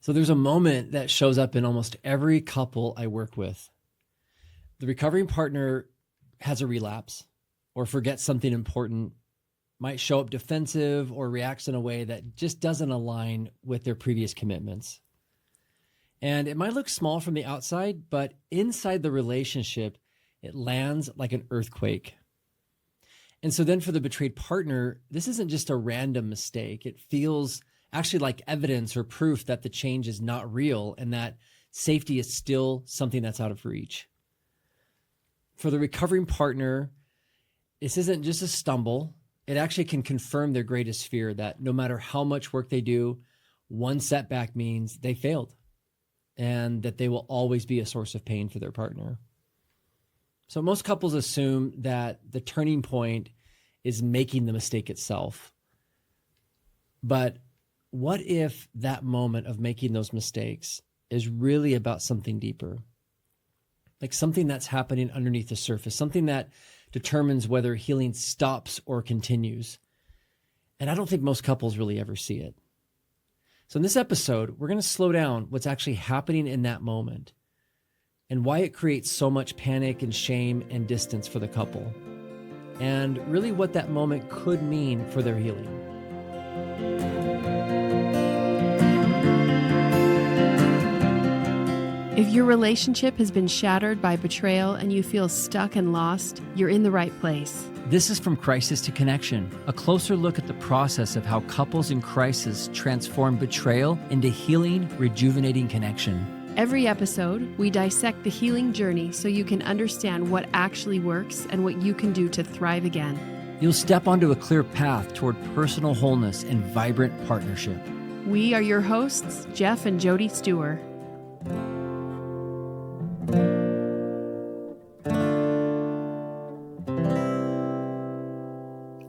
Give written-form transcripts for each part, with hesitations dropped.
So there's a moment that shows up in almost every couple I work with. The recovering partner has a relapse or forgets something important, might show up defensive or reacts in a way that just doesn't align with their previous commitments. And it might look small from the outside, but inside the relationship, it lands like an earthquake. And so then for the betrayed partner, this isn't just a random mistake. It feels actually like evidence or proof that the change is not real and that safety is still something that's out of reach. For the recovering partner, this isn't just a stumble. It actually can confirm their greatest fear that no matter how much work they do, one setback means they failed and that they will always be a source of pain for their partner. So most couples assume that the turning point is making the mistake itself. But what if that moment of making those mistakes is really about something deeper? Like something that's happening underneath the surface, something that determines whether healing stops or continues. And I don't think most couples really ever see it. So in this episode, we're going to slow down what's actually happening in that moment and why it creates so much panic and shame and distance for the couple, and really what that moment could mean for their healing. If your relationship has been shattered by betrayal and you feel stuck and lost, you're in the right place. This is From Crisis to Connection, a closer look at the process of how couples in crisis transform betrayal into healing, rejuvenating connection. Every episode, we dissect the healing journey so you can understand what actually works and what you can do to thrive again. You'll step onto a clear path toward personal wholeness and vibrant partnership. We are your hosts, Geoff and Jody Stewart.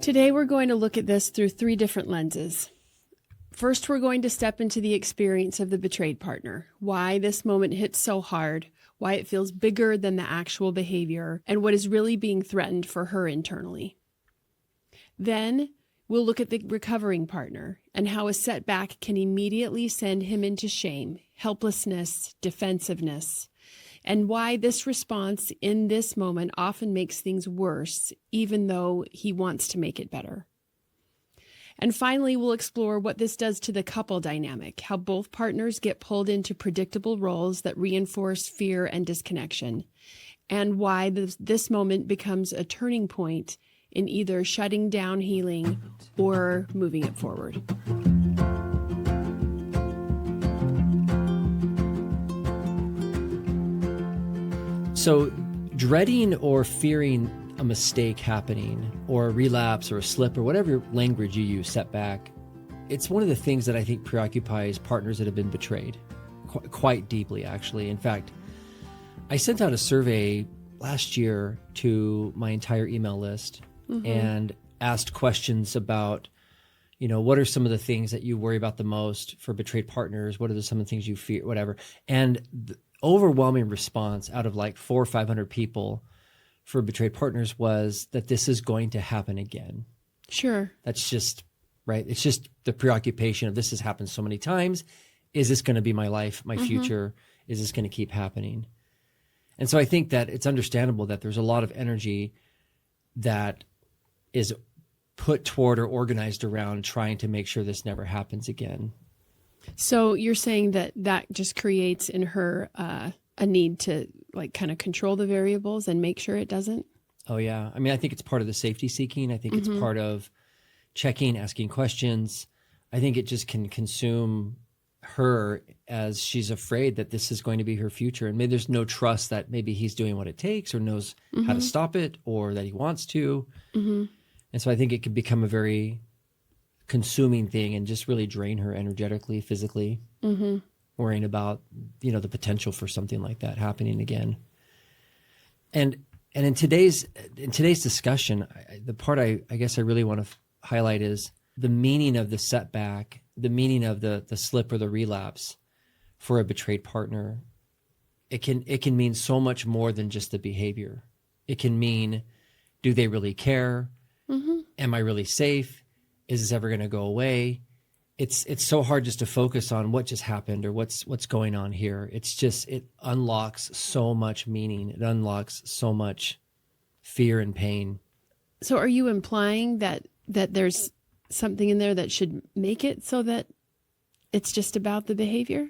Today, we're going to look at this through 3 different lenses. First, we're going to step into the experience of the betrayed partner, why this moment hits so hard, why it feels bigger than the actual behavior, and what is really being threatened for her internally. Then, we'll look at the recovering partner and how a setback can immediately send him into shame, helplessness, defensiveness, and why this response in this moment often makes things worse, even though he wants to make it better. And finally, we'll explore what this does to the couple dynamic, how both partners get pulled into predictable roles that reinforce fear and disconnection, and why this moment becomes a turning point in either shutting down healing or moving it forward. So dreading or fearing a mistake happening or a relapse or a slip or whatever language you use, setback, it's one of the things that I think preoccupies partners that have been betrayed quite deeply, actually. In fact, I sent out a survey last year to my entire email list and asked questions about, what are some of the things that you worry about the most for betrayed partners? What are some of the things you fear, whatever? And the overwhelming response out of like 400 or 500 people for betrayed partners was that this is going to happen again. Sure. That's just, right? It's just the preoccupation of this has happened so many times. Is this going to be my life, my future? Is this going to keep happening? And so I think that it's understandable that there's a lot of energy that is put toward or organized around trying to make sure this never happens again. So you're saying that just creates in her a need to kind of control the variables and make sure it doesn't? Oh, yeah. I mean, I think it's part of the safety seeking. I think it's part of checking, asking questions. I think it just can consume her as she's afraid that this is going to be her future. And maybe there's no trust that maybe he's doing what it takes or knows how to stop it or that he wants to. And so I think it could become a very consuming thing and just really drain her energetically, physically, worrying about, the potential for something like that happening again. And in today's discussion, the part I guess I really want to highlight is the meaning of the setback, the meaning of the slip or the relapse for a betrayed partner. It can mean so much more than just the behavior. It can mean, do they really care? Am I really safe? Is this ever going to go away? it's so hard just to focus on what just happened or what's going on here. It's just, it unlocks so much meaning. It unlocks so much fear and pain. So are you implying that there's something in there that should make it so that it's just about the behavior?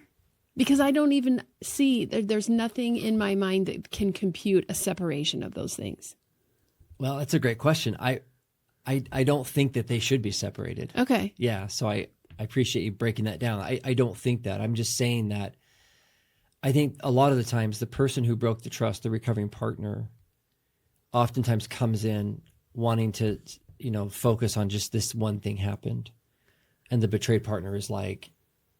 Because I don't even see, there's nothing in my mind that can compute a separation of those things. Well, that's a great question. I don't think that they should be separated. Okay. Yeah. So I appreciate you breaking that down. I don't think that. I'm just saying that I think a lot of the times the person who broke the trust, the recovering partner, oftentimes comes in wanting to, focus on just this one thing happened. And the betrayed partner is like,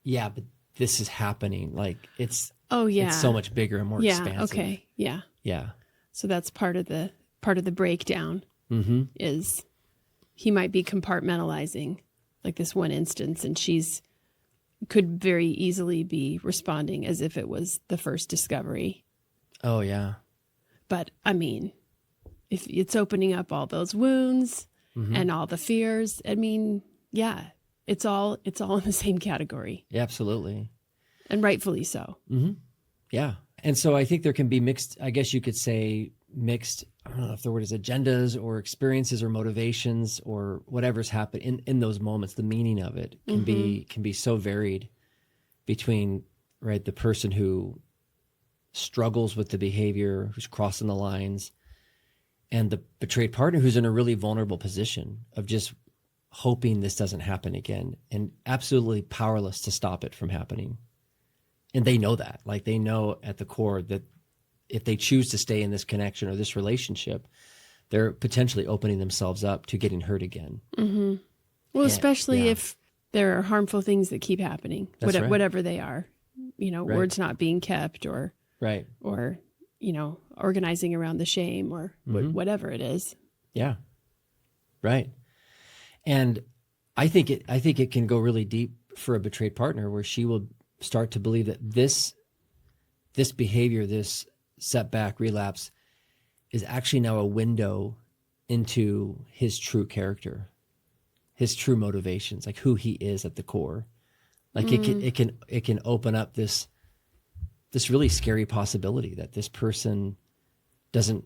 yeah, but this is happening. Like it's so much bigger and more expansive. Okay. Yeah. Yeah. So that's part of the breakdown is he might be compartmentalizing like this one instance, and she's could very easily be responding as if it was the first discovery. Oh yeah. But I mean, if it's opening up all those wounds and all the fears, I mean, yeah, it's all in the same category. Yeah, absolutely. And rightfully so. Mm-hmm. Yeah. And so I think there can be mixed, I guess you could say mixed, I don't know if the word is agendas or experiences or motivations or whatever's happened in those moments. The meaning of it can be so varied between, right, the person who struggles with the behavior, who's crossing the lines, and the betrayed partner who's in a really vulnerable position of just hoping this doesn't happen again and absolutely powerless to stop it from happening. And they know that, like they know at the core that if they choose to stay in this connection or this relationship, they're potentially opening themselves up to getting hurt again. Mm-hmm. Well, especially if there are harmful things that keep happening, whatever they are, words not being kept or organizing around the shame or whatever it is. Yeah. Right. And I think it can go really deep for a betrayed partner where she will start to believe that this behavior, this setback, relapse is actually now a window into his true character, his true motivations, like who he is at the core. Like it can open up this really scary possibility that this person doesn't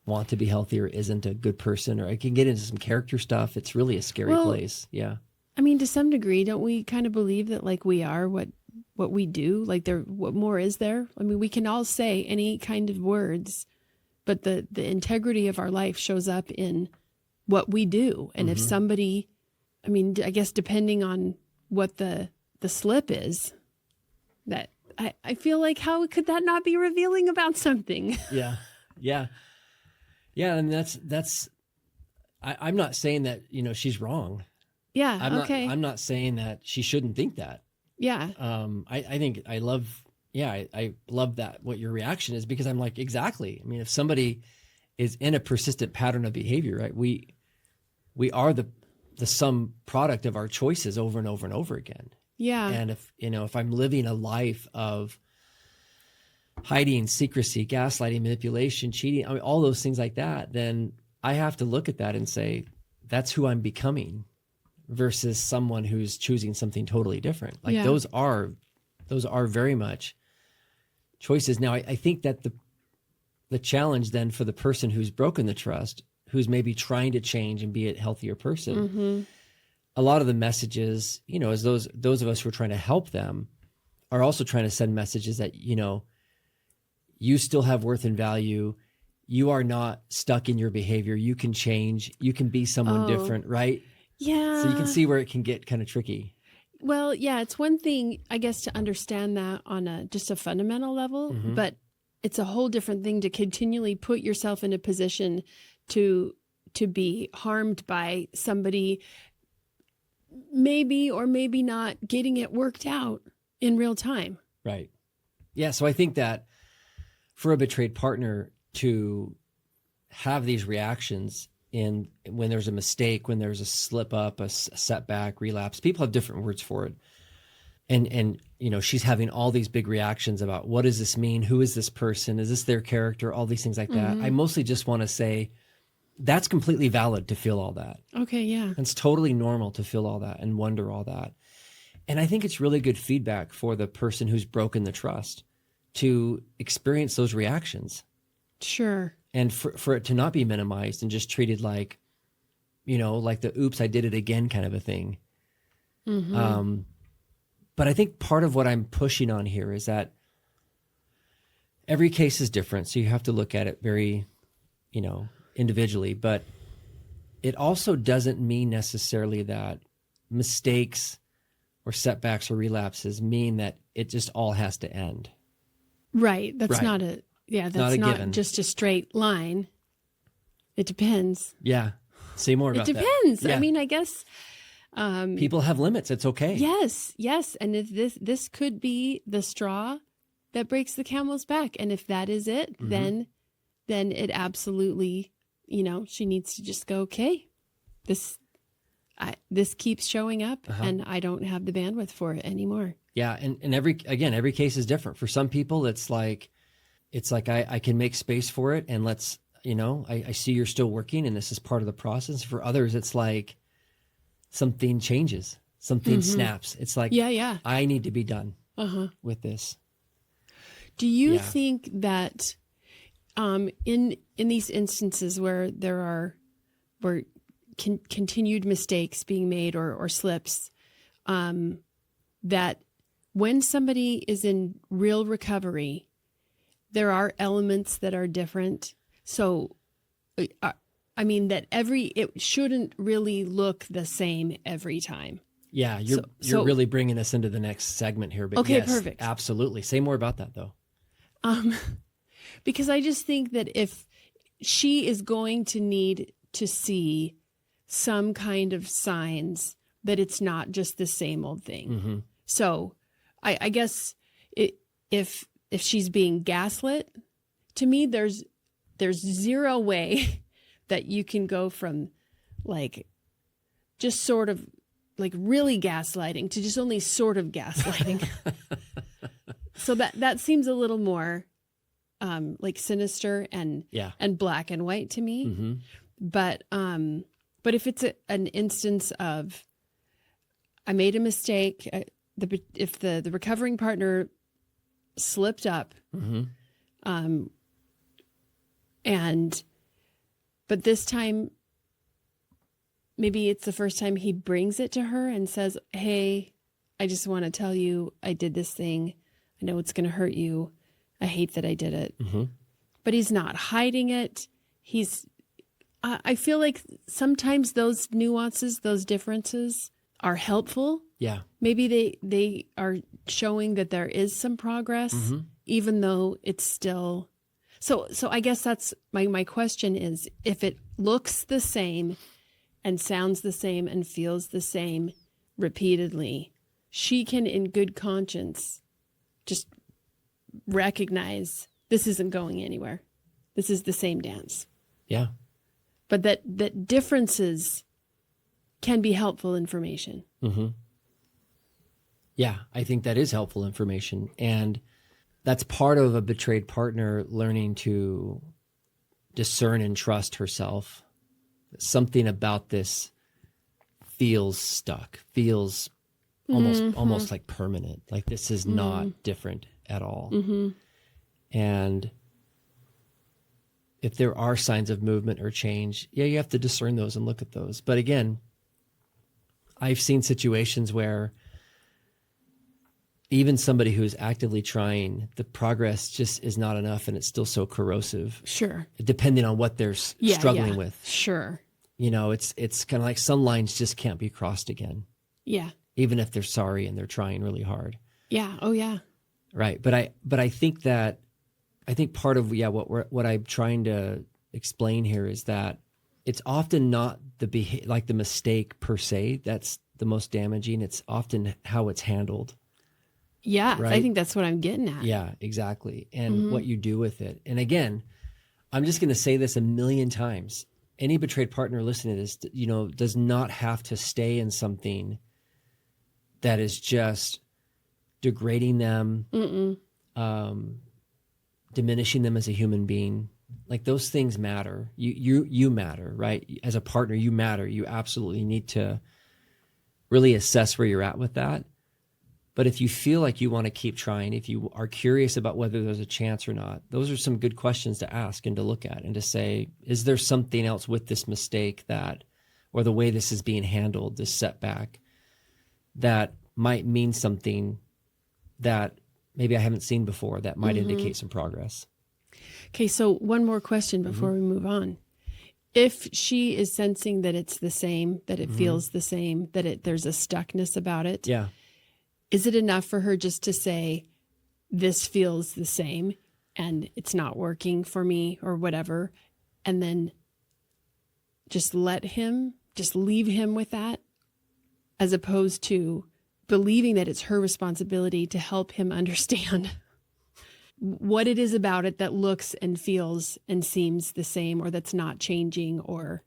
want to be healthy or isn't a good person, or I can get into some character stuff. It's really a scary place. Yeah. I mean, to some degree, don't we kind of believe that like we are what we do? Like what more is there? I mean, we can all say any kind of words, but the integrity of our life shows up in what we do. And if somebody, I mean, I guess depending on what the slip is, that I feel like how could that not be revealing about something? Yeah. Yeah. Yeah. And that's I'm not saying that, she's wrong. Yeah. I'm not saying that she shouldn't think that. Yeah. I think I love that what your reaction is, because I'm like, exactly. I mean, if somebody is in a persistent pattern of behavior, right? We are the sum product of our choices over and over and over again. Yeah. And if I'm living a life of hiding, secrecy, gaslighting, manipulation, cheating, I mean, all those things like that, then I have to look at that and say, that's who I'm becoming versus someone who's choosing something totally different. Like those are very much choices. Now, I think that the challenge then for the person who's broken the trust, who's maybe trying to change and be a healthier person, a lot of the messages, as those of us who are trying to help them are also trying to send messages that, you still have worth and value. You are not stuck in your behavior. You can change. You can be someone different, right? Yeah. So you can see where it can get kind of tricky. Well, yeah, it's one thing, I guess, to understand that on just a fundamental level, but it's a whole different thing to continually put yourself in a position to be harmed by somebody maybe or maybe not getting it worked out in real time. Right. Yeah. So I think that for a betrayed partner to have these reactions when there's a mistake, when there's a slip up, a setback, relapse, people have different words for it. And she's having all these big reactions about what does this mean? Who is this person? Is this their character? All these things like that. I mostly just want to say that's completely valid to feel all that. Okay. Yeah. It's totally normal to feel all that and wonder all that. And I think it's really good feedback for the person who's broken the trust to experience those reactions. Sure. And for it to not be minimized and just treated like, like the oops, I did it again kind of a thing. Mm-hmm. But I think part of what I'm pushing on here is that every case is different. So you have to look at it very, individually. But it also doesn't mean necessarily that mistakes or setbacks or relapses mean that it just all has to end. Right. That's Right. not a, yeah, Not that's a not given. just a straight line. It depends. Yeah. Say more It about that. depends. Yeah. I mean, I guess. People have limits. It's okay. Yes. And if this could be the straw that breaks the camel's back. And if that is it, Mm-hmm. then it absolutely, she needs to just go, okay, this keeps showing up and I don't have the bandwidth for it anymore. Yeah. And every case is different. For some people, it's like I can make space for it and let's, I see you're still working and this is part of the process. For others, it's like something changes, something snaps. It's like, Yeah. I need to be done Uh-huh. with this. Do you Yeah. think that in these instances where there were continued mistakes being made or slips, that when somebody is in real recovery, there are elements that are different? So, I mean, it shouldn't really look the same every time. Yeah. You're really bringing us into the next segment here. But Okay, yes, perfect. absolutely. Say more about that though. Because I just think that if she is going to need to see some kind of signs that it's not just the same old thing. Mm-hmm. So I guess if she's being gaslit, to me, there's zero way that you can go from like just sort of like really gaslighting to just only sort of gaslighting. So that seems a little more like sinister and black and white to me. Mm-hmm. But if it's an instance of I made a mistake, if the recovering partner slipped up, Mm-hmm. But this time maybe it's the first time he brings it to her and says, "Hey, I just want to tell you I did this thing. I know it's going to hurt you. I hate that I did it." Mm-hmm. But he's not hiding it. I feel like sometimes those nuances, those differences are helpful. Yeah. Maybe they are showing that there is some progress, even though it's still. So I guess that's my question is, if it looks the same and sounds the same and feels the same repeatedly, she can in good conscience just recognize this isn't going anywhere. This is the same dance. Yeah. But that differences can be helpful information. Mm-hmm. Yeah, I think that is helpful information. And that's part of a betrayed partner learning to discern and trust herself. Something about this feels stuck, feels almost like permanent. Like this is not different at all. Mm-hmm. And if there are signs of movement or change, you have to discern those and look at those. But again, I've seen situations where even somebody who's actively trying, the progress just is not enough and it's still so corrosive. Sure. Depending on what they're struggling with. Sure. It's kind of like some lines just can't be crossed again. Yeah. Even if they're sorry and they're trying really hard. Yeah. Oh yeah. Right. But I think part of what I'm trying to explain here is that it's often not the mistake per se that's the most damaging. It's often how it's handled. Yeah, right? I think that's what I'm getting at. Yeah, exactly. And what you do with it. And again, I'm just going to say this a million times. Any betrayed partner listening to this, does not have to stay in something that is just degrading them, diminishing them as a human being. Like those things matter. You matter, right? As a partner, you matter. You absolutely need to really assess where you're at with that. But if you feel like you want to keep trying, if you are curious about whether there's a chance or not, those are some good questions to ask and to look at and to say, is there something else with this mistake that, or the way this is being handled, this setback, that might mean something that maybe I haven't seen before that might indicate some progress. Okay, so one more question before we move on. If she is sensing that it's the same, that it feels the same, that there's a stuckness about it, Yeah. is it enough for her just to say, this feels the same and it's not working for me or whatever, and then just leave him with that, as opposed to believing that it's her responsibility to help him understand what it is about it that looks and feels and seems the same, or that's not changing? Or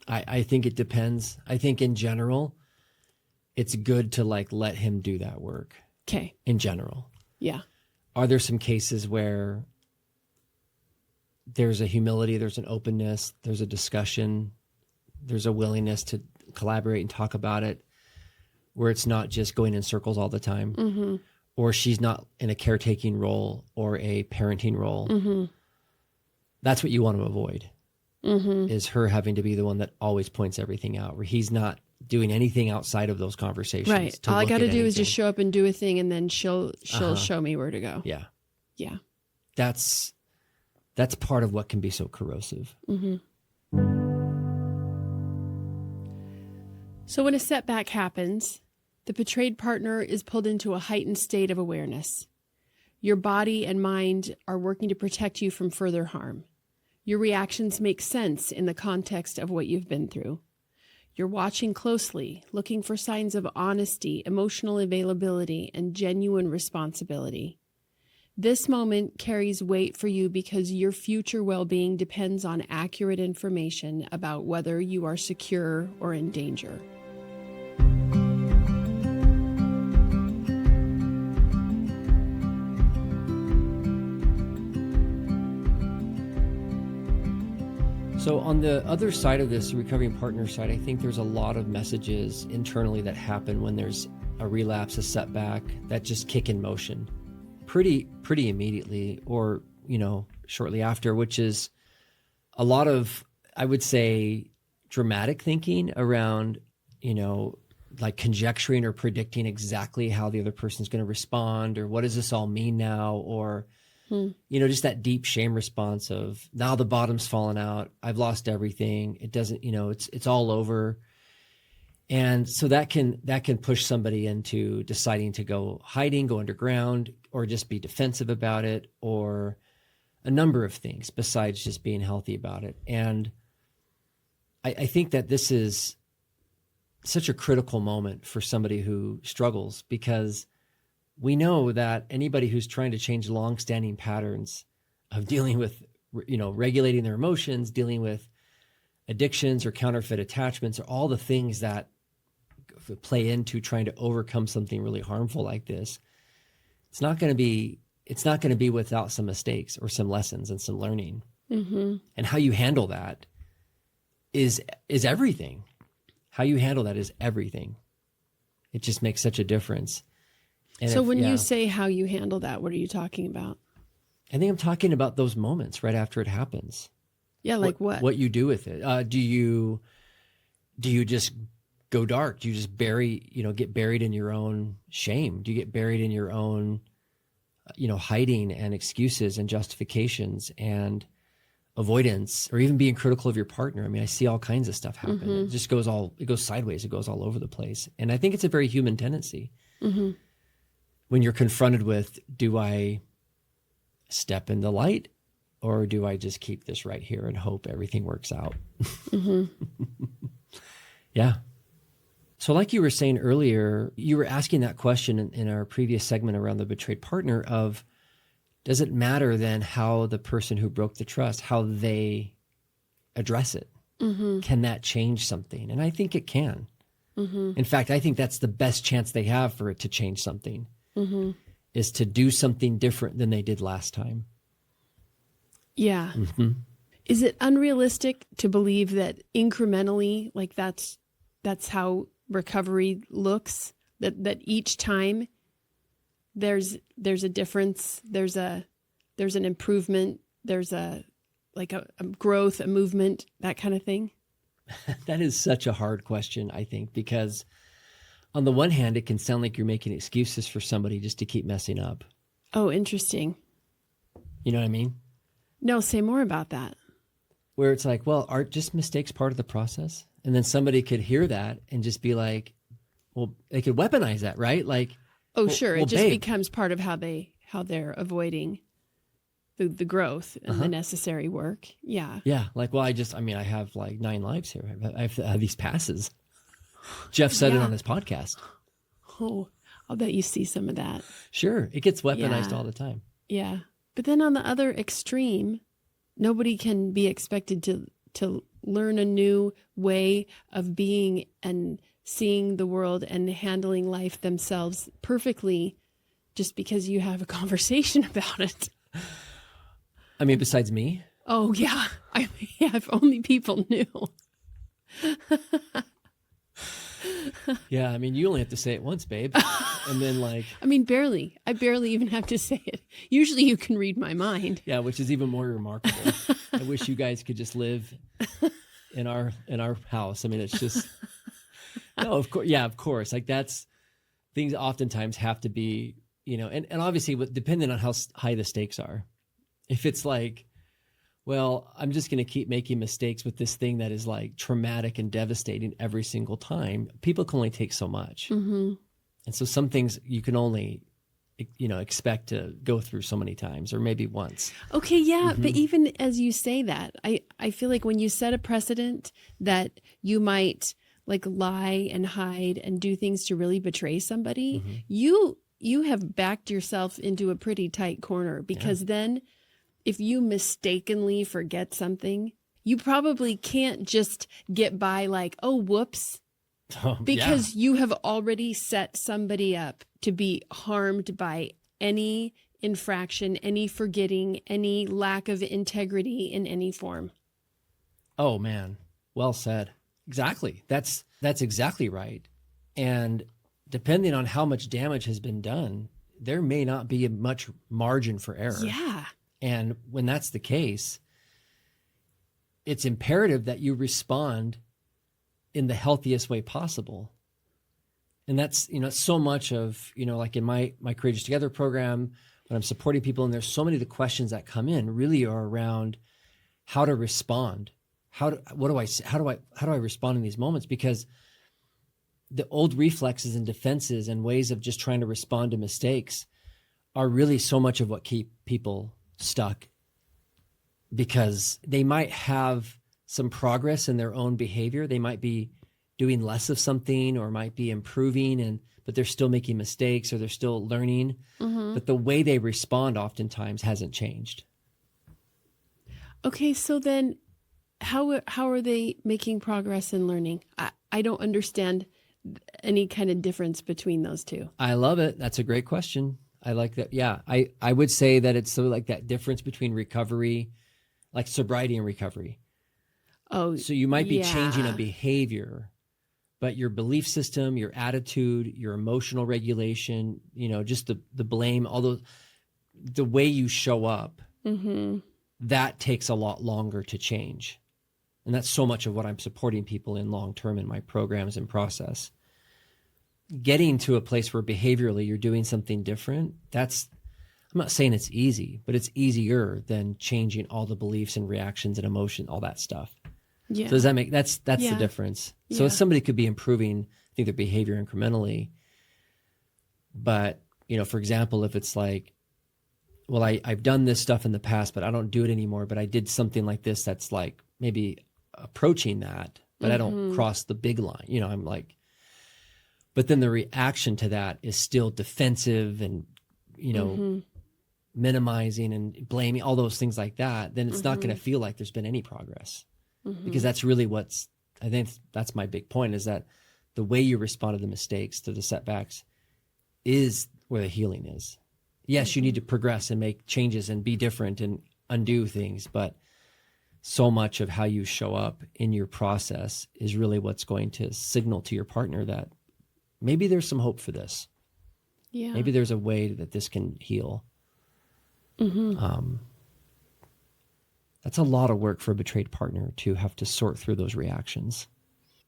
I think it depends. I think in general, it's good to let him do that work. Okay. In general. Yeah. Are there some cases where there's a humility, there's an openness, there's a discussion, there's a willingness to collaborate and talk about it, where it's not just going in circles all the time, or she's not in a caretaking role or a parenting role? That's what you want to avoid, is her having to be the one that always points everything out, where he's not doing anything outside of those conversations. Right. All I got to do is just show up and do a thing, and then she'll show me where to go. Yeah. Yeah. That's part of what can be so corrosive. So when a setback happens, the betrayed partner is pulled into a heightened state of awareness. Your body and mind are working to protect you from further harm. Your reactions make sense in the context of what you've been through. You're watching closely, looking for signs of honesty, emotional availability, and genuine responsibility. This moment carries weight for you because your future well-being depends on accurate information about whether you are secure or in danger. So on the other side of this, the recovering partner side, I think there's a lot of messages internally that happen when there's a relapse, a setback, that just kick in motion pretty immediately, or, shortly after, which is a lot of, I would say, dramatic thinking around, conjecturing or predicting exactly how the other person's going to respond, or what does this all mean now? Or, just that deep shame response of, now the bottom's fallen out. I've lost everything. It doesn't, it's all over. And so that can push somebody into deciding to go hiding, go underground, or just be defensive about it, or a number of things besides just being healthy about it. And I think that this is such a critical moment for somebody who struggles, because we know that anybody who's trying to change longstanding patterns of dealing with, regulating their emotions, dealing with addictions or counterfeit attachments, or all the things that play into trying to overcome something really harmful like this, it's not going to be without some mistakes or some lessons and some learning. And how you handle that is everything. How you handle that is everything. It just makes such a difference. And so when you say how you handle that, what are you talking about? I think I'm talking about those moments right after it happens. Yeah, like what? What you do with it. Do you just go dark? Do you just get buried in your own shame? Do you get buried in your own, hiding and excuses and justifications and avoidance, or even being critical of your partner? I mean, I see all kinds of stuff happen. It just goes sideways. It goes all over the place. And I think it's a very human tendency. When you're confronted with, do I step in the light, or do I just keep this right here and hope everything works out? Yeah. So like you were saying earlier, you were asking that question in our previous segment around the betrayed partner of, does it matter then how the person who broke the trust, how they address it? Can that change something? And I think it can. In fact, I think that's the best chance they have for it to change something, is to do something different than they did last time. Yeah. Is it unrealistic to believe that incrementally, like that's how recovery looks? that each time there's a difference, there's an improvement, there's a growth, a movement, that kind of thing? That is such a hard question, I think, because on the one hand, it can sound like you're making excuses for somebody just to keep messing up. Oh, interesting. You know what I mean? No, say more about that. Where it's like, well, aren't just mistakes part of the process? And then somebody could hear that and just be like, well, they could weaponize that, right? Like, oh, sure. Well, it just babe, becomes part of how they're avoiding the growth and the necessary work. Yeah. yeah. Like, well, I have like 9 lives here. I have these passes. Geoff said it on his podcast. Oh, I'll bet you see some of that. Sure. It gets weaponized all the time. Yeah. But then on the other extreme, nobody can be expected to learn a new way of being and seeing the world and handling life themselves perfectly just because you have a conversation about it. I mean, besides me? Oh, yeah. If only people knew. Yeah, I mean, you only have to say it once, babe. And then barely. I barely even have to say it. Usually you can read my mind. Yeah, which is even more remarkable. I wish you guys could just live in our house. I mean, it's just no, of course. Yeah, of course. Like things oftentimes have to be, and obviously depending on how high the stakes are. If it's like, well, I'm just going to keep making mistakes with this thing that is like traumatic and devastating every single time, people can only take so much. Mm-hmm. And so some things you can only, expect to go through so many times or maybe once. Okay, yeah. Mm-hmm. But even as you say that, I feel like when you set a precedent that you might like lie and hide and do things to really betray somebody, you have backed yourself into a pretty tight corner because then if you mistakenly forget something, you probably can't just get by like, oh, whoops, because you have already set somebody up to be harmed by any infraction, any forgetting, any lack of integrity in any form. Oh, man. Well said. Exactly. That's exactly right. And depending on how much damage has been done, there may not be much margin for error. Yeah. And when that's the case, it's imperative that you respond in the healthiest way possible. And that's, so much of, like in my Courageous Together program, when I'm supporting people, and there's so many of the questions that come in really are around how to respond. How do I respond in these moments? Because the old reflexes and defenses and ways of just trying to respond to mistakes are really so much of what keep people stuck, because they might have some progress in their own behavior. They might be doing less of something or might be improving, but they're still making mistakes or they're still learning. Mm-hmm. But the way they respond oftentimes hasn't changed. Okay, so then how are they making progress in learning? I don't understand any kind of difference between those two. I love it. That's a great question. I like that. Yeah, I would say that it's sort of like that difference between recovery, like sobriety and recovery. Oh, so you might be changing a behavior, but your belief system, your attitude, your emotional regulation, just the blame, all those, the way you show up, that takes a lot longer to change. And that's so much of what I'm supporting people in long-term in my programs and process. Getting to a place where behaviorally you're doing something different, I'm not saying it's easy, but it's easier than changing all the beliefs and reactions and emotion, all that stuff. Yeah. So does that that's the difference. Yeah. So somebody could be improving, I think, their behavior incrementally. But, for example, if it's like, well, I've done this stuff in the past, but I don't do it anymore, but I did something like this that's like maybe approaching that, but I don't cross the big line. I'm like, but then the reaction to that is still defensive and, minimizing and blaming, all those things like that, then it's not going to feel like there's been any progress. Because that's really I think that's my big point, is that the way you respond to the mistakes, to the setbacks, is where the healing is. Yes, you need to progress and make changes and be different and undo things, but so much of how you show up in your process is really what's going to signal to your partner that, maybe there's some hope for this. Yeah. Maybe there's a way that this can heal. That's a lot of work for a betrayed partner to have to sort through those reactions.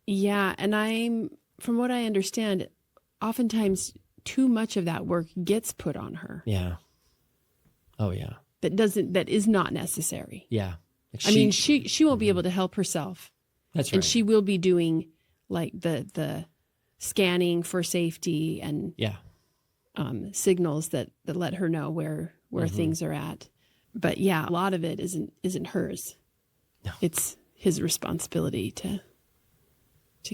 Yeah. And from what I understand, oftentimes too much of that work gets put on her. Yeah. Oh yeah. That is not necessary. Yeah. She won't be able to help herself. That's right. And she will be doing like the scanning for safety and signals that let her know where things are at. But yeah, a lot of it isn't hers. No. It's his responsibility to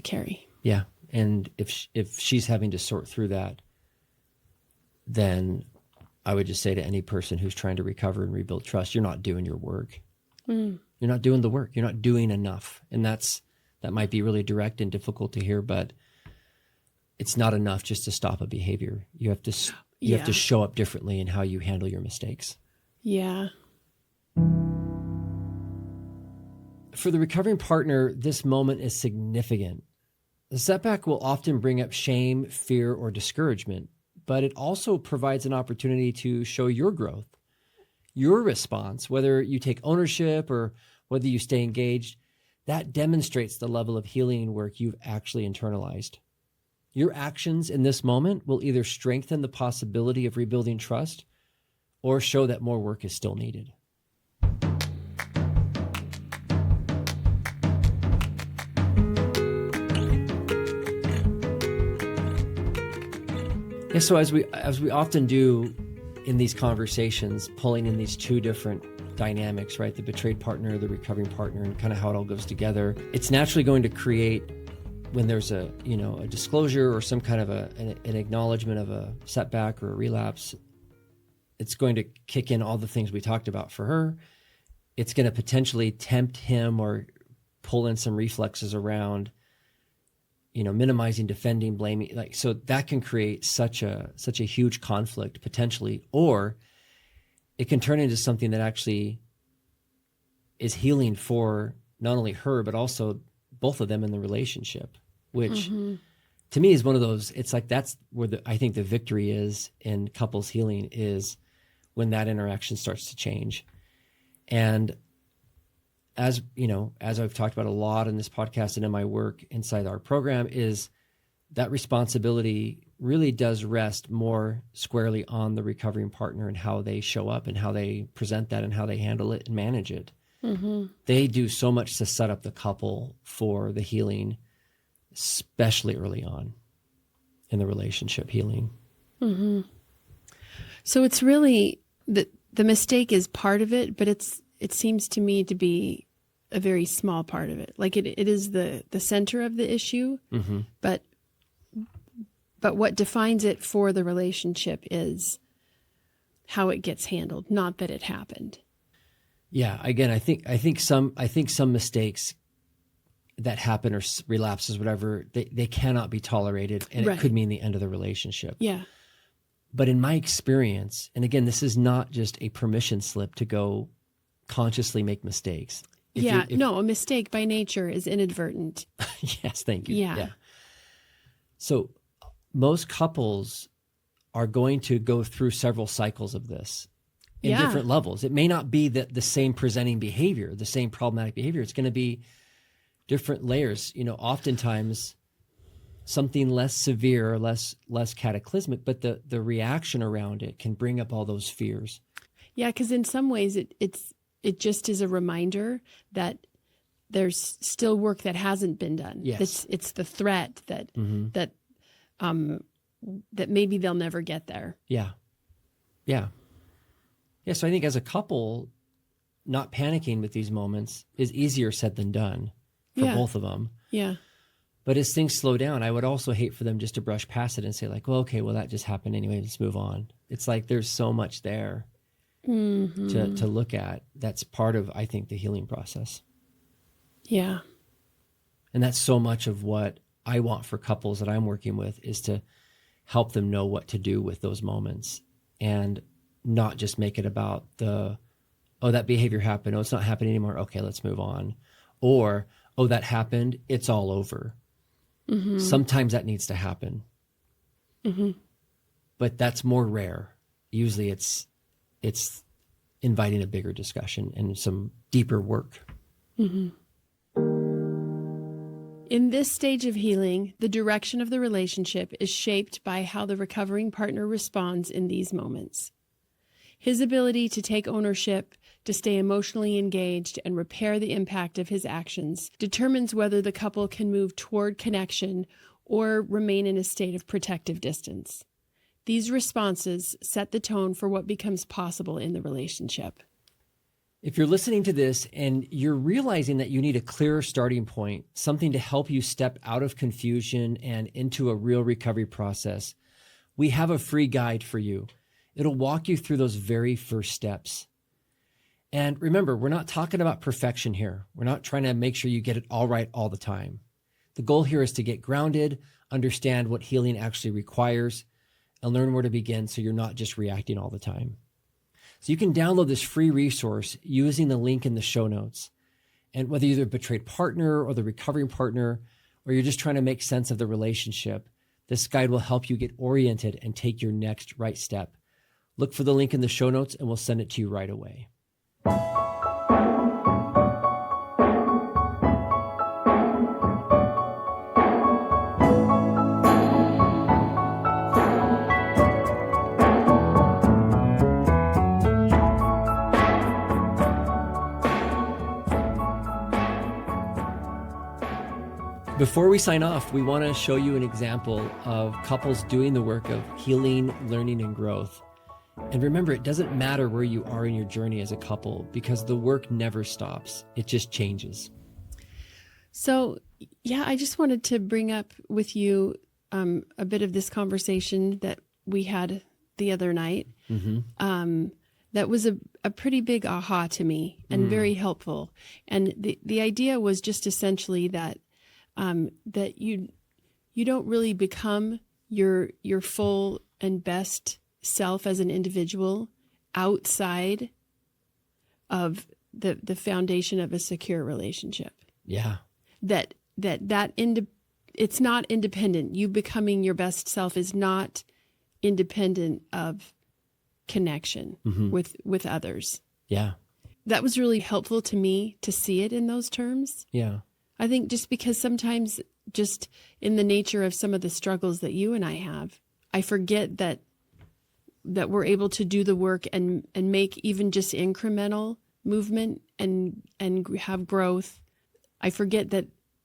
carry. Yeah. And if she's having to sort through that, then I would just say to any person who's trying to recover and rebuild trust, you're not doing your work. You're not doing the work. You're not doing enough. And that might be really direct and difficult to hear, but it's not enough just to stop a behavior. You have to show up differently in how you handle your mistakes. Yeah. For the recovering partner, this moment is significant. The setback will often bring up shame, fear, or discouragement, but it also provides an opportunity to show your growth, your response, whether you take ownership or whether you stay engaged. That demonstrates the level of healing work you've actually internalized. Your actions in this moment will either strengthen the possibility of rebuilding trust or show that more work is still needed. Yeah, so as we often do in these conversations, pulling in these two different dynamics, right? The betrayed partner, the recovering partner, and kind of how it all goes together. It's naturally going to create, when there's a disclosure or some kind of an acknowledgement of a setback or a relapse, it's going to kick in all the things we talked about for her. It's going to potentially tempt him or pull in some reflexes around, minimizing, defending, blaming. So that can create such a huge conflict potentially, or it can turn into something that actually is healing for not only her, but also both of them in the relationship, which to me is one of those, it's like, that's where I think the victory is in couples healing, is when that interaction starts to change. And as I've talked about a lot in this podcast and in my work inside our program, is that responsibility really does rest more squarely on the recovering partner and how they show up and how they present that and how they handle it and manage it. They do so much to set up the couple for the healing, especially early on in the relationship healing. So it's really the mistake is part of it, but it seems to me to be a very small part of it. Like it is the center of the issue, but what defines it for the relationship is how it gets handled, not that it happened. Yeah. Again, I think some mistakes that happen or relapses, whatever, they cannot be tolerated, and it could mean the end of the relationship. Yeah. But in my experience, and again, this is not just a permission slip to go consciously make mistakes. A mistake by nature is inadvertent. Yes, thank you. Yeah. So most couples are going to go through several cycles of this in different levels. It may not be the same presenting behavior, the same problematic behavior. It's going to be different layers. Oftentimes something less severe or less cataclysmic, but the reaction around it can bring up all those fears. Yeah, because in some ways it just is a reminder that there's still work that hasn't been done. Yes. It's the threat that that maybe they'll never get there. Yeah. So I think as a couple, not panicking with these moments is easier said than done for both of them. Yeah. But as things slow down, I would also hate for them just to brush past it and say like, well, okay, well, that just happened anyway. Let's move on. It's like there's so much there to look at. That's part of, I think, the healing process. Yeah. And that's so much of what I want for couples that I'm working with, is to help them know what to do with those moments and not just make it about that behavior happened. Oh, it's not happening anymore. Okay, let's move on. Or, oh, that happened. It's all over. Sometimes that needs to happen. Mm-hmm. But that's more rare. Usually it's inviting a bigger discussion and some deeper work. Mm-hmm. In this stage of healing, the direction of the relationship is shaped by how the recovering partner responds in these moments. His ability to take ownership, to stay emotionally engaged, and repair the impact of his actions determines whether the couple can move toward connection or remain in a state of protective distance. These responses set the tone for what becomes possible in the relationship. If you're listening to this and you're realizing that you need a clearer starting point, something to help you step out of confusion and into a real recovery process, we have a free guide for you. It'll walk you through those very first steps. And remember, we're not talking about perfection here. We're not trying to make sure you get it all right all the time. The goal here is to get grounded, understand what healing actually requires, and learn where to begin so you're not just reacting all the time. So you can download this free resource using the link in the show notes. And whether you're the betrayed partner or the recovering partner, or you're just trying to make sense of the relationship, this guide will help you get oriented and take your next right step. Look for the link in the show notes and we'll send it to you right away. Before we sign off, we want to show you an example of couples doing the work of healing, learning, and growth. And remember, it doesn't matter where you are in your journey as a couple because the work never stops. It just changes. So, yeah, I just wanted to bring up with you a bit of this conversation that we had the other night. Mm-hmm. That was a pretty big aha to me and very helpful. And the idea was just essentially that that you don't really become your full and best self as an individual outside of the foundation of a secure relationship. Yeah. It's not independent. You becoming your best self is not independent of connection with others. Yeah. That was really helpful to me to see it in those terms. Yeah. I think just because sometimes just in the nature of some of the struggles that you and I have, I forget that we're able to do the work and make even just incremental movement and have growth. I forget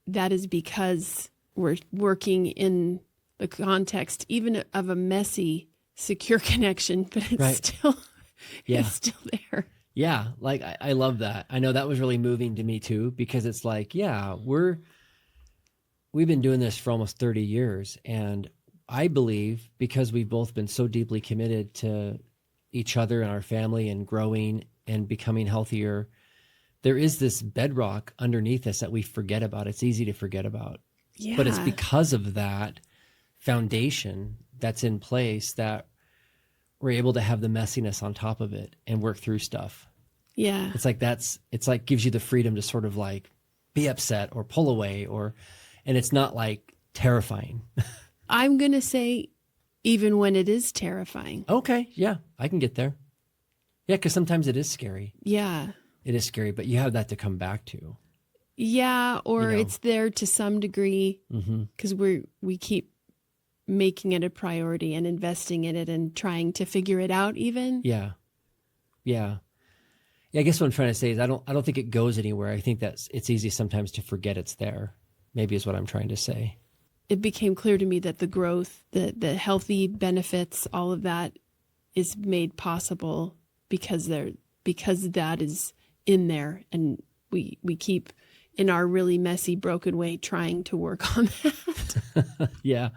that is because we're working in the context even of a messy, secure connection, but it's it's still there. Yeah, like I love that. I know that was really moving to me too, because it's like, yeah, we've been doing this for almost 30 years. And I believe because we've both been so deeply committed to each other and our family and growing and becoming healthier, there is this bedrock underneath us that we forget about. It's easy to forget about. Yeah. But it's because of that foundation that's in place that we're able to have the messiness on top of it and work through stuff. Yeah. It's like gives you the freedom to sort of like be upset or pull away and it's not like terrifying. I'm going to say even when it is terrifying. Okay. Yeah, I can get there. Yeah. 'Cause sometimes it is scary. Yeah. It is scary, but you have that to come back to. Yeah. Or it's there to some degree because we keep making it a priority and investing in it and trying to figure it out even. Yeah. Yeah. Yeah. I guess what I'm trying to say is I don't think it goes anywhere. I think that it's easy sometimes to forget it's there, maybe is what I'm trying to say. It became clear to me that the growth, the healthy benefits, all of that is made possible because that is in there. And we keep in our really messy, broken way trying to work on that. Yeah.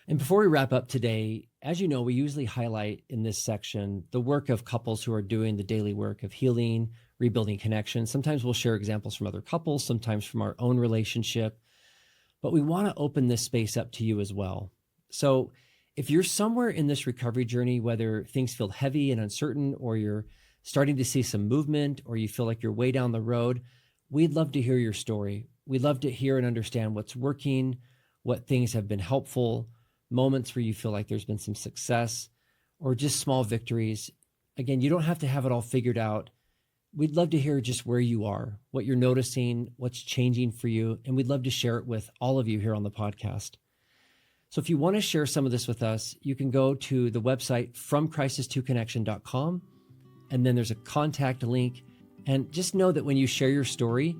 And before we wrap up today, as you know, we usually highlight in this section the work of couples who are doing the daily work of healing, rebuilding connection. Sometimes we'll share examples from other couples, sometimes from our own relationship, but we want to open this space up to you as well. So if you're somewhere in this recovery journey, whether things feel heavy and uncertain, or you're starting to see some movement, or you feel like you're way down the road, we'd love to hear your story. We'd love to hear and understand what's working, what things have been helpful, moments where you feel like there's been some success or just small victories. Again, you don't have to have it all figured out. We'd love to hear just where you are, what you're noticing, what's changing for you, and we'd love to share it with all of you here on the podcast. So if you want to share some of this with us, you can go to the website fromcrisis2connection.com, and then there's a contact link. And just know that when you share your story,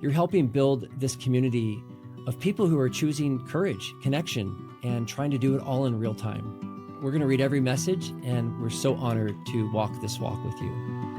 you're helping build this community of people who are choosing courage, connection, and trying to do it all in real time. We're going to read every message, and we're so honored to walk this walk with you.